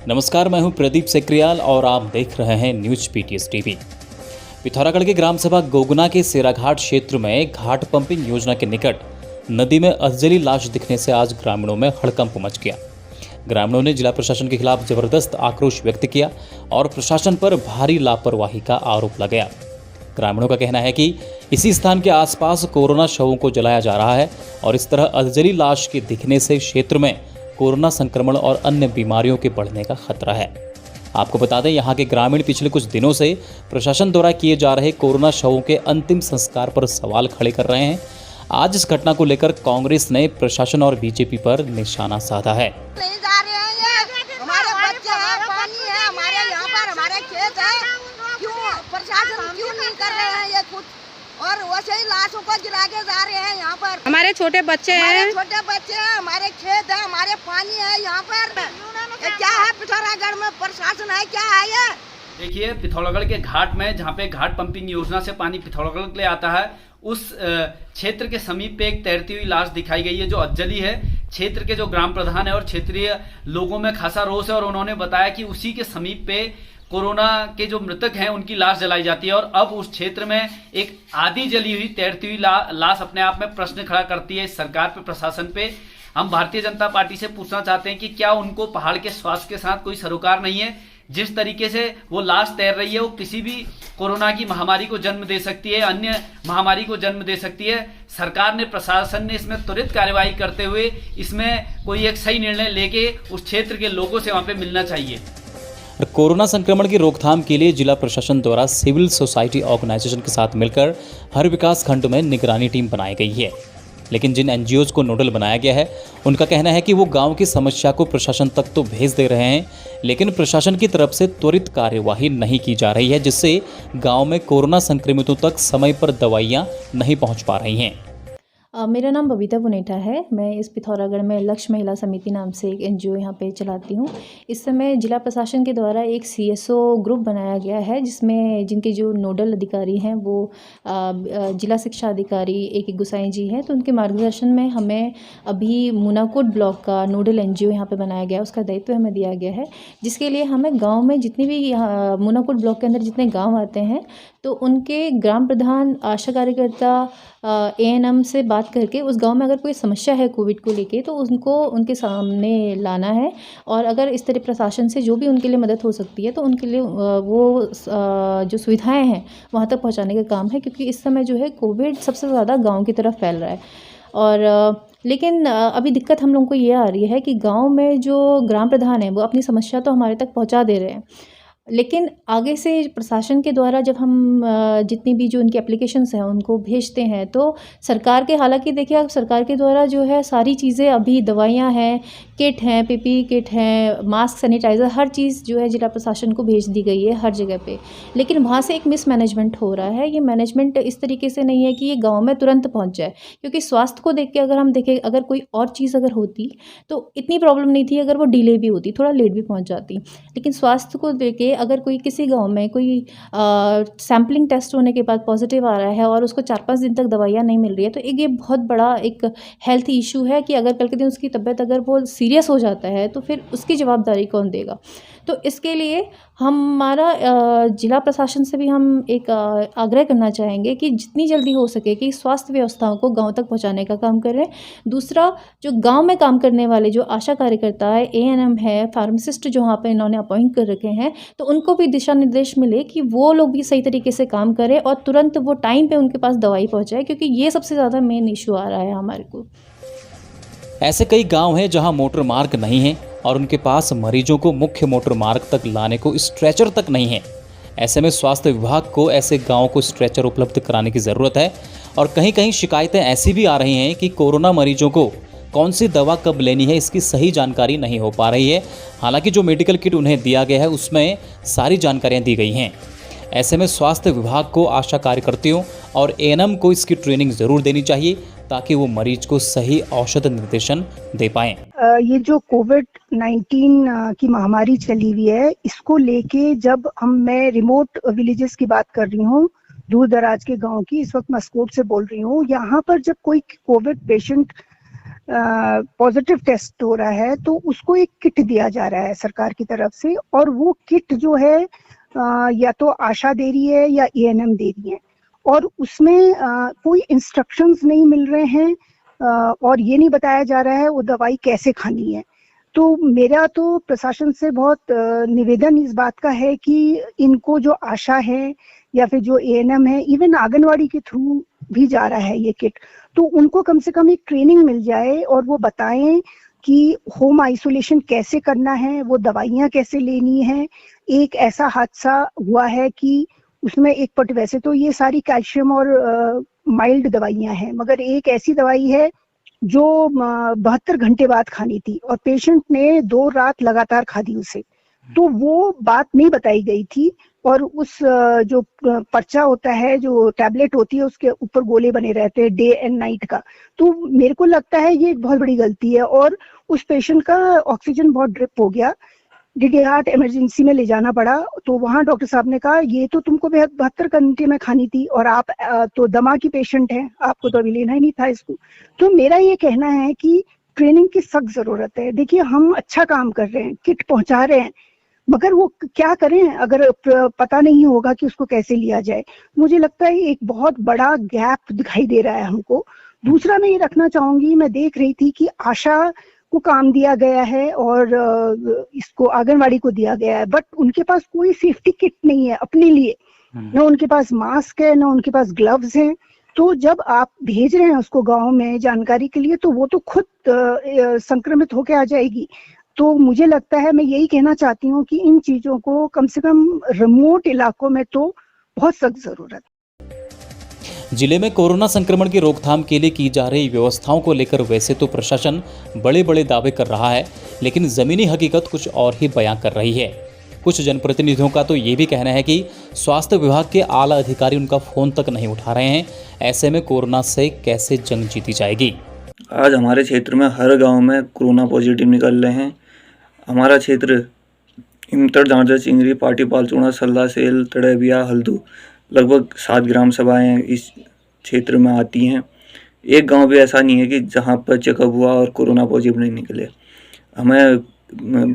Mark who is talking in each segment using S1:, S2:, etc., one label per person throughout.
S1: नमस्कार, मैं हूं प्रदीप सेक्रियाल और आप देख रहे हैं न्यूज पीटीएस टीवी। पिथौरागढ़ के ग्राम सभा गोगना के सेराघाट क्षेत्र में घाट पंपिंग योजना के निकट नदी में अधजली लाश दिखने से आज ग्रामीणों में हड़कंप मच गया। ग्रामीणों ने जिला प्रशासन के खिलाफ जबरदस्त आक्रोश व्यक्त किया और प्रशासन पर भारी लापरवाही का आरोप लगाया। ग्रामीणों का कहना है कि इसी स्थान के आसपास कोरोना शवों को जलाया जा रहा है और इस तरह अधजली लाश के दिखने से क्षेत्र में कोरोना संक्रमण और अन्य बीमारियों के बढ़ने का खतरा है। आपको बता दें, यहाँ के ग्रामीण पिछले कुछ दिनों से प्रशासन द्वारा किए जा रहे कोरोना शवों के अंतिम संस्कार पर सवाल खड़े कर रहे हैं। आज इस घटना को लेकर कांग्रेस ने प्रशासन और बीजेपी पर निशाना साधा है।
S2: और वैसे ही लाशों को गिरा के जा रहे हैं यहाँ पर।
S3: हमारे छोटे बच्चे हैं,
S2: हमारे खेत है, हमारे पानी है यहाँ पर। ये क्या है पिथौरागढ़ में प्रशासन है, क्या है ये?
S4: देखिए, पिथौरागढ़ के घाट में जहाँ पे घाट पंपिंग योजना से पानी पिथौरागढ़ के लिए आता है, उस क्षेत्र के समीप पे एक तैरती हुई लाश दिखाई गई है जो अधजली है। क्षेत्र के जो ग्राम प्रधान है और क्षेत्रीय लोगों में खासा रोष है और उन्होंने बताया कि उसी के समीप पे कोरोना के जो मृतक हैं उनकी लाश जलाई जाती है और अब उस क्षेत्र में एक आधी जली हुई तैरती हुई लाश अपने आप में प्रश्न खड़ा करती है सरकार पे, प्रशासन पे। हम भारतीय जनता पार्टी से पूछना चाहते हैं कि क्या उनको पहाड़ के स्वास्थ्य के साथ कोई सरोकार नहीं है? जिस तरीके से वो लाश तैर रही है वो किसी भी कोरोना की महामारी को जन्म दे सकती है, अन्य महामारी को जन्म दे सकती है। सरकार ने, प्रशासन ने इसमें त्वरित कार्यवाही करते हुए इसमें कोई एक सही निर्णय लेके उस क्षेत्र के लोगों से वहां पे मिलना चाहिए।
S1: कोरोना संक्रमण की रोकथाम के लिए जिला प्रशासन द्वारा सिविल सोसाइटी ऑर्गेनाइजेशन के साथ मिलकर हर विकास खंड में निगरानी टीम बनाई गई है। लेकिन जिन एनजीओज को नोडल बनाया गया है उनका कहना है कि वो गांव की समस्या को प्रशासन तक तो भेज दे रहे हैं, लेकिन प्रशासन की तरफ से त्वरित कार्यवाही नहीं की जा रही है, जिससे गांव में कोरोना संक्रमितों तक समय पर दवाइयां नहीं पहुंच पा रही हैं।
S5: मेरा नाम बबीता पुनेठा है। मैं इस पिथौरागढ़ में लक्ष्य महिला समिति नाम से एक एनजीओ यहाँ पे चलाती हूँ। इस समय जिला प्रशासन के द्वारा एक सीएसओ ग्रुप बनाया गया है जिसमें जिनके जो नोडल अधिकारी हैं वो जिला शिक्षा अधिकारी एक गुसाई जी हैं। तो उनके मार्गदर्शन में हमें अभी मुनाकोट ब्लॉक का नोडल एनजीओ यहाँ पे बनाया गया है, उसका दायित्व हमें दिया गया है, जिसके लिए हमें गाँव में जितनी भी मुनाकोट ब्लॉक के अंदर जितने गाँव आते हैं तो उनके ग्राम प्रधान, आशा कार्यकर्ता, एएनएम से बात करके उस गांव में अगर कोई समस्या है कोविड को लेके तो उनको उनके सामने लाना है और अगर इस तरह प्रशासन से जो भी उनके लिए मदद हो सकती है तो उनके लिए वो जो सुविधाएं हैं वहां तक पहुंचाने का काम है, क्योंकि इस समय जो है कोविड सबसे ज़्यादा गाँव की तरफ फैल रहा है। और लेकिन अभी दिक्कत हम लोगों को ये आ रही है कि गाँव में जो ग्राम प्रधान है वो अपनी समस्या तो हमारे तक पहुँचा दे रहे हैं, लेकिन आगे से प्रशासन के द्वारा जब हम जितनी भी जो उनकी एप्लीकेशंस हैं उनको भेजते हैं तो सरकार के, हालांकि देखिए अब सरकार के द्वारा जो है सारी चीज़ें, अभी दवाइयाँ हैं, किट हैं, पीपीई किट हैं, मास्क, सैनिटाइज़र, हर चीज़ जो है जिला प्रशासन को भेज दी गई है हर जगह पे, लेकिन वहाँ से एक मिसमैनेजमेंट हो रहा है। ये मैनेजमेंट इस तरीके से नहीं है कि ये गाँव में तुरंत पहुँच जाए, क्योंकि स्वास्थ्य को देख के अगर हम देखें, अगर कोई और चीज़ अगर होती तो इतनी प्रॉब्लम नहीं थी, अगर वो डिले भी होती, थोड़ा लेट भी पहुँच जाती, लेकिन स्वास्थ्य को देख के अगर कोई किसी गांव में कोई सैम्पलिंग टेस्ट होने के बाद पॉजिटिव आ रहा है और उसको 4-5 दिन तक दवाइयाँ नहीं मिल रही है तो ये बहुत बड़ा एक हेल्थ इशू है कि अगर कल के दिन उसकी तबीयत अगर वो सीरियस हो जाता है तो फिर उसकी जवाबदारी कौन देगा। तो इसके लिए हमारा जिला प्रशासन से भी हम एक आग्रह करना चाहेंगे कि जितनी जल्दी हो सके कि स्वास्थ्य व्यवस्थाओं को गांव तक पहुंचाने का काम करें। दूसरा, जो गांव में काम करने वाले जो आशा कार्यकर्ता है, एएनएम है, फार्मासिस्ट जो वहाँ पे इन्होंने अपॉइंट कर रखे हैं, तो उनको भी दिशा निर्देश मिले कि वो लोग भी सही तरीके से काम करें और तुरंत वो टाइम पे उनके पास दवाई पहुँचाए, क्योंकि ये सबसे ज़्यादा मेन इशू आ रहा है हमारे को।
S1: ऐसे कई गांव हैं जहां मोटर मार्ग नहीं है और उनके पास मरीजों को मुख्य मोटर मार्ग तक लाने को स्ट्रेचर तक नहीं है। ऐसे में स्वास्थ्य विभाग को ऐसे गांवों को स्ट्रेचर उपलब्ध कराने की ज़रूरत है। और कहीं कहीं शिकायतें ऐसी भी आ रही हैं कि कोरोना मरीजों को कौन सी दवा कब लेनी है इसकी सही जानकारी नहीं हो पा रही है। हालांकि जो मेडिकल किट उन्हें दिया गया है उसमें सारी जानकारियाँ दी गई हैं। ऐसे में स्वास्थ्य विभाग को आशा कार्यकर्तियों और एएनएम को इसकी ट्रेनिंग ज़रूर देनी चाहिए ताकि वो मरीज को सही औषध निर्देशन दे पाएं।
S6: ये जो कोविड-19 की महामारी चली हुई है, इसको लेके जब मैं रिमोट विलेजेस की बात कर रही हूँ, दूर दराज के गांव की, इस वक्त मस्कोट से बोल रही हूँ, यहाँ पर जब कोई कोविड पेशेंट पॉजिटिव टेस्ट हो रहा है तो उसको एक किट दिया जा रहा है सरकार की तरफ से, और वो किट जो है या तो आशा दे रही है या एएनएम दे रही है, और उसमें कोई इंस्ट्रक्शंस नहीं मिल रहे हैं और ये नहीं बताया जा रहा है वो दवाई कैसे खानी है। तो मेरा तो प्रशासन से बहुत निवेदन इस बात का है कि इनको जो आशा है या फिर जो एएनएम है, इवन आंगनवाड़ी के थ्रू भी जा रहा है ये किट, तो उनको कम से कम एक ट्रेनिंग मिल जाए और वो बताएं कि होम आइसोलेशन कैसे करना है, वो दवाइयाँ कैसे लेनी है। एक ऐसा हादसा हुआ है कि उसमें एक वैसे तो ये सारी कैल्शियम और माइल्ड दवाइयाँ हैं, मगर एक ऐसी दवाई है जो 72 घंटे बाद खानी थी और पेशेंट ने 2 रात लगातार खा दी उसे, तो वो बात नहीं बताई गई थी। और उस जो पर्चा होता है, जो टैबलेट होती है, उसके ऊपर गोले बने रहते हैं डे एंड नाइट का। तो मेरे को लगता है ये एक बहुत बड़ी गलती है। और उस पेशेंट का ऑक्सीजन बहुत ड्रिप हो गया, डीडी हार्ट इमरजेंसी में ले जाना पड़ा। तो वहाँ डॉक्टर साहब ने कहा ये तो तुमको 72 घंटे में खानी थी और आप तो दमा की पेशेंट हैं, आपको तो अभी लेना ही नहीं था इसको। तो मेरा ये कहना है कि ट्रेनिंग की सख्त जरूरत है। देखिए हम अच्छा काम कर रहे हैं, किट पहुंचा रहे हैं, मगर वो क्या करें अगर पता नहीं होगा कि उसको कैसे लिया जाए। मुझे लगता है एक बहुत बड़ा गैप दिखाई दे रहा है हमको। दूसरा मैं ये रखना चाहूंगी, मैं देख रही थी कि आशा को काम दिया गया है और इसको आंगनवाड़ी को दिया गया है, बट उनके पास कोई सेफ्टी किट नहीं है अपने लिए, न उनके पास मास्क है, न उनके पास ग्लव्स हैं। तो जब आप भेज रहे हैं उसको गांव में जानकारी के लिए, तो वो तो खुद संक्रमित होके आ जाएगी। तो मुझे लगता है, मैं यही कहना चाहती हूँ कि इन चीजों को कम से कम रिमोट इलाकों में तो बहुत सख्त जरूरत है।
S1: जिले में कोरोना संक्रमण की रोकथाम के लिए की जा रही व्यवस्थाओं को लेकर वैसे तो प्रशासन बड़े बड़े दावे कर रहा है, लेकिन जमीनी हकीकत कुछ और ही बयां कर रही है। कुछ जनप्रतिनिधियों का तो ये भी कहना है कि स्वास्थ्य विभाग के आला अधिकारी उनका फोन तक नहीं उठा रहे हैं। ऐसे में कोरोना से कैसे जंग जीती जाएगी।
S3: आज हमारे क्षेत्र में हर गांव में कोरोना पॉजिटिव निकल रहे हैं। हमारा क्षेत्र इमतर, झांझर, चिंगरी, पाटी, पालचूड़ा, सल्ला, सेल, तड़ेबिया, हल्दू, लगभग 7 ग्राम सभाएँ इस क्षेत्र में आती हैं। एक गांव भी ऐसा नहीं है कि जहां पर चेकअप हुआ और कोरोना पॉजिटिव नहीं निकले। हमें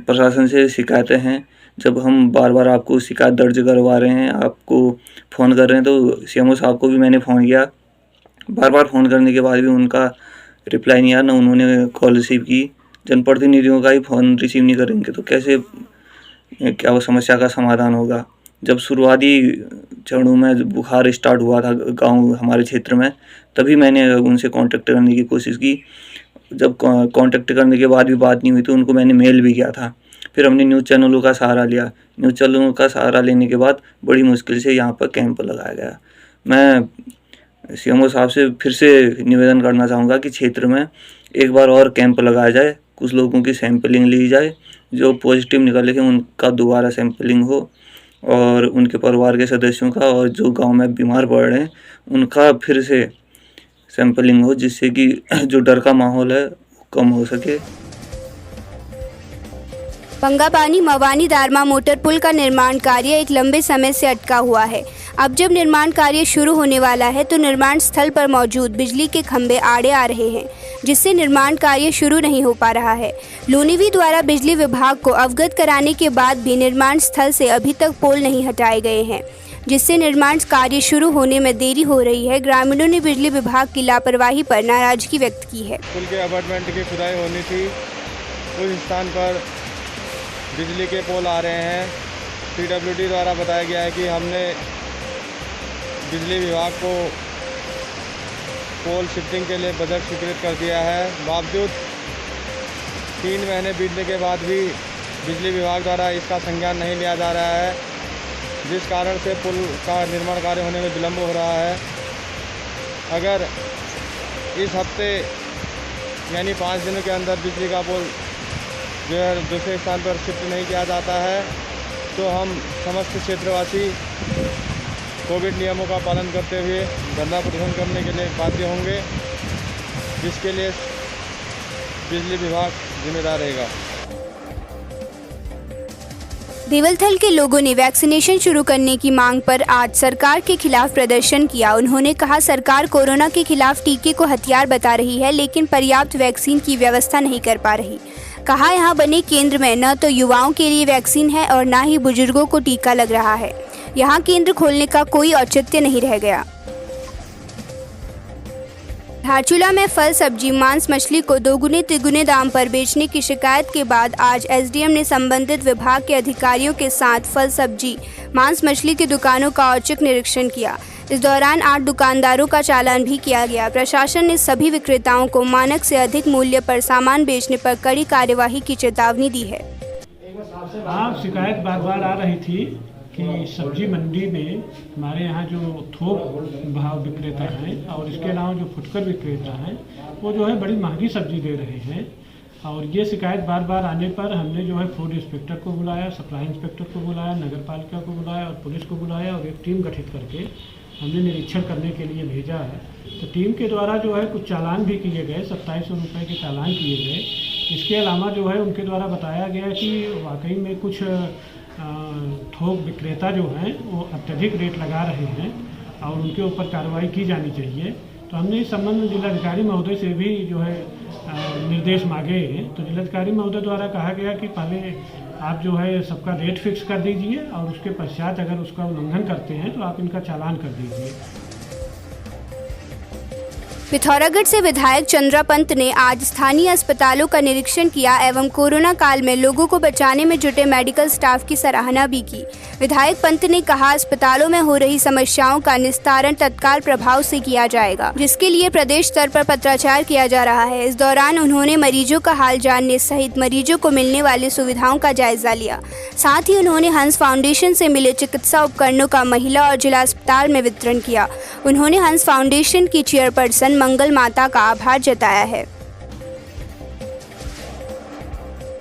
S3: प्रशासन से शिकायतें हैं। जब हम बार बार आपको शिकायत दर्ज करवा रहे हैं, आपको फ़ोन कर रहे हैं, तो सीएमओ साहब को भी मैंने फ़ोन किया। बार बार फ़ोन करने के बाद भी उनका रिप्लाई नहीं आया, ना उन्होंने कॉल रिसीव की। जनप्रतिनिधियों का ही फ़ोन रिसीव नहीं करेंगे तो कैसे क्या वो समस्या का समाधान होगा। जब शुरुआती चरणों में बुखार स्टार्ट हुआ था गांव हमारे क्षेत्र में, तभी मैंने उनसे कांटेक्ट करने की कोशिश की। जब कांटेक्ट करने के बाद भी बात नहीं हुई तो उनको मैंने मेल भी किया था। फिर हमने न्यूज़ चैनलों का सहारा लिया। न्यूज़ चैनलों का सहारा लेने के बाद बड़ी मुश्किल से यहाँ पर कैंप लगाया गया। मैं सीएमओ साहब से फिर से निवेदन करना चाहूँगा कि क्षेत्र में एक बार और कैंप लगाया जाए, कुछ लोगों की सैंपलिंग ली जाए, जो पॉजिटिव निकले कि उनका दोबारा सैंपलिंग हो, और उनके परिवार के सदस्यों का और जो गांव में बीमार पड़ रहे हैं उनका फिर से सैंपलिंग हो, जिससे कि जो डर का माहौल है वो कम हो सके।
S7: पंगापानी मवानी दारमा मोटर पुल का निर्माण कार्य एक लंबे समय से अटका हुआ है। अब जब निर्माण कार्य शुरू होने वाला है तो निर्माण स्थल पर मौजूद बिजली के खंभे आड़े आ रहे हैं, जिससे निर्माण कार्य शुरू नहीं हो पा रहा है। लोनिवी द्वारा बिजली विभाग को अवगत कराने के बाद भी निर्माण स्थल से अभी तक पोल नहीं हटाए गए हैं, जिससे निर्माण कार्य शुरू होने में देरी हो रही है। ग्रामीणों ने बिजली विभाग की लापरवाही पर नाराजगी व्यक्त की है।
S8: पुल के अबटमेंट की खुदाई होनी थी, उस स्थान पर बिजली के पोल आ रहे हैं। पीडब्ल्यूडी द्वारा बताया गया है कि हमने बिजली विभाग को पोल शिफ्टिंग के लिए बजट स्वीकृत कर दिया है। बावजूद 3 महीने बीतने के बाद भी बिजली विभाग द्वारा इसका संज्ञान नहीं लिया जा रहा है, जिस कारण से पुल का निर्माण कार्य होने में विलम्ब हो रहा है। अगर इस हफ्ते यानी 5 दिनों के अंदर बिजली का पोल जो है दूसरे स्थान पर शिफ्ट नहीं किया जाता है तो हम समस्त क्षेत्रवासी कोविड नियमों का पालन करते हुए धरना प्रदर्शन करने के लिए बाध्य होंगे, जिसके लिए बिजली विभाग जिम्मेदार रहेगा।
S7: देवलथल के लोगों ने वैक्सीनेशन शुरू करने की मांग पर आज सरकार के खिलाफ प्रदर्शन किया। उन्होंने कहा सरकार कोरोना के खिलाफ टीके को हथियार बता रही है, लेकिन पर्याप्त वैक्सीन की व्यवस्था नहीं कर पा रही। कहा यहाँ बने केंद्र में न तो युवाओं के लिए वैक्सीन है और न ही बुजुर्गों को टीका लग रहा है। यहाँ केंद्र खोलने का कोई औचित्य नहीं रह गया। धारचूला में फल, सब्जी, मांस, मछली को दोगुने तिगुने दाम पर बेचने की शिकायत के बाद आज एसडीएम ने संबंधित विभाग के अधिकारियों के साथ फल, सब्जी, मांस, मछली की दुकानों का औचक निरीक्षण किया। इस दौरान 8 दुकानदारों का चालान भी किया गया। प्रशासन ने सभी विक्रेताओं को मानक से अधिक मूल्य पर सामान बेचने पर कड़ी कार्यवाही की चेतावनी दी है।
S9: शिकायत बार बार आ रही थी कि सब्जी मंडी में हमारे यहाँ जो थोक भाव विक्रेता हैं और इसके अलावा जो फुटकर विक्रेता हैं वो जो है बड़ी महंगी सब्जी दे रहे हैं। और ये शिकायत बार बार आने पर हमने जो है फूड इंस्पेक्टर को बुलाया, सप्लाई इंस्पेक्टर को बुलाया, नगर पालिका को बुलाया और पुलिस को बुलाया और एक टीम गठित करके हमने निरीक्षण करने के लिए भेजा है। तो टीम के द्वारा जो है कुछ चालान भी किए गए, 2700 रुपये के चालान किए गए। इसके अलावा जो है उनके द्वारा बताया गया कि वाकई में कुछ थोक विक्रेता जो हैं वो अत्यधिक रेट लगा रहे हैं और उनके ऊपर कार्रवाई की जानी चाहिए। तो हमने इस संबंध में जिलाधिकारी महोदय से भी जो है निर्देश मांगे हैं। तो जिलाधिकारी महोदय द्वारा कहा गया कि पहले आप जो है सबका रेट फिक्स कर दीजिए और उसके पश्चात अगर उसका उल्लंघन करते हैं तो आप इनका चालान कर दीजिए।
S7: पिथौरागढ़ से विधायक चंद्रा पंत ने आज स्थानीय अस्पतालों का निरीक्षण किया एवं कोरोना काल में लोगों को बचाने में जुटे मेडिकल स्टाफ की सराहना भी की। विधायक पंत ने कहा अस्पतालों में हो रही समस्याओं का निस्तारण तत्काल प्रभाव से किया जाएगा, जिसके लिए प्रदेश स्तर पर पत्राचार किया जा रहा है। इस दौरान उन्होंने मरीजों का हाल जानने सहित मरीजों को मिलने वाली सुविधाओं का जायजा लिया। साथ ही उन्होंने हंस फाउंडेशन से मिले चिकित्सा उपकरणों का महिला और जिला अस्पताल में वितरण किया। उन्होंने हंस फाउंडेशन की चेयरपर्सन मंगल माता का आभार जताया है।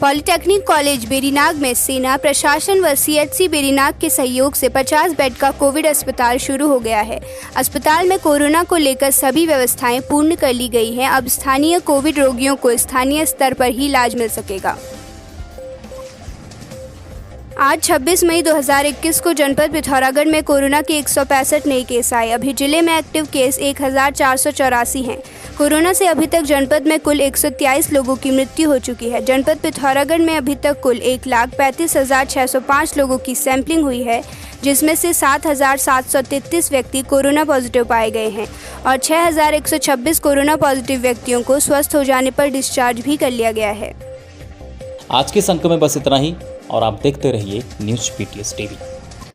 S7: पॉलिटेक्निक कॉलेज बेरीनाग में सेना, प्रशासन व सीएचसी बेरीनाग के सहयोग से 50 बेड का कोविड अस्पताल शुरू हो गया है। अस्पताल में कोरोना को लेकर सभी व्यवस्थाएं पूर्ण कर ली गई हैं। अब स्थानीय कोविड रोगियों को स्थानीय स्तर पर ही इलाज मिल सकेगा। आज 26 मई 2021 को जनपद पिथौरागढ़ में कोरोना के 165 नए केस आए। अभी जिले में एक्टिव केस 1484 हैं। कोरोना से अभी तक जनपद में कुल 123 लोगों की मृत्यु हो चुकी है। जनपद पिथौरागढ़ में अभी तक कुल 1,35,605 लोगों की सैंपलिंग हुई है, जिसमें से 7,733 व्यक्ति कोरोना पॉजिटिव पाए गए हैं और 6,126 कोरोना पॉजिटिव व्यक्तियों को स्वस्थ हो जाने पर डिस्चार्ज भी कर लिया गया है।
S1: आज के अंक में बस इतना ही और आप देखते रहिए न्यूज़ पीटीएस टीवी।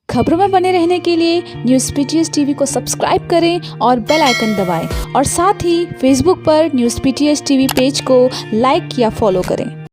S10: खबरों में बने रहने के लिए न्यूज़ पीटीएस टीवी को सब्सक्राइब करें और बेल आइकन दबाएं और साथ ही फेसबुक पर न्यूज़ पीटीएस टीवी पेज को लाइक या फॉलो करें।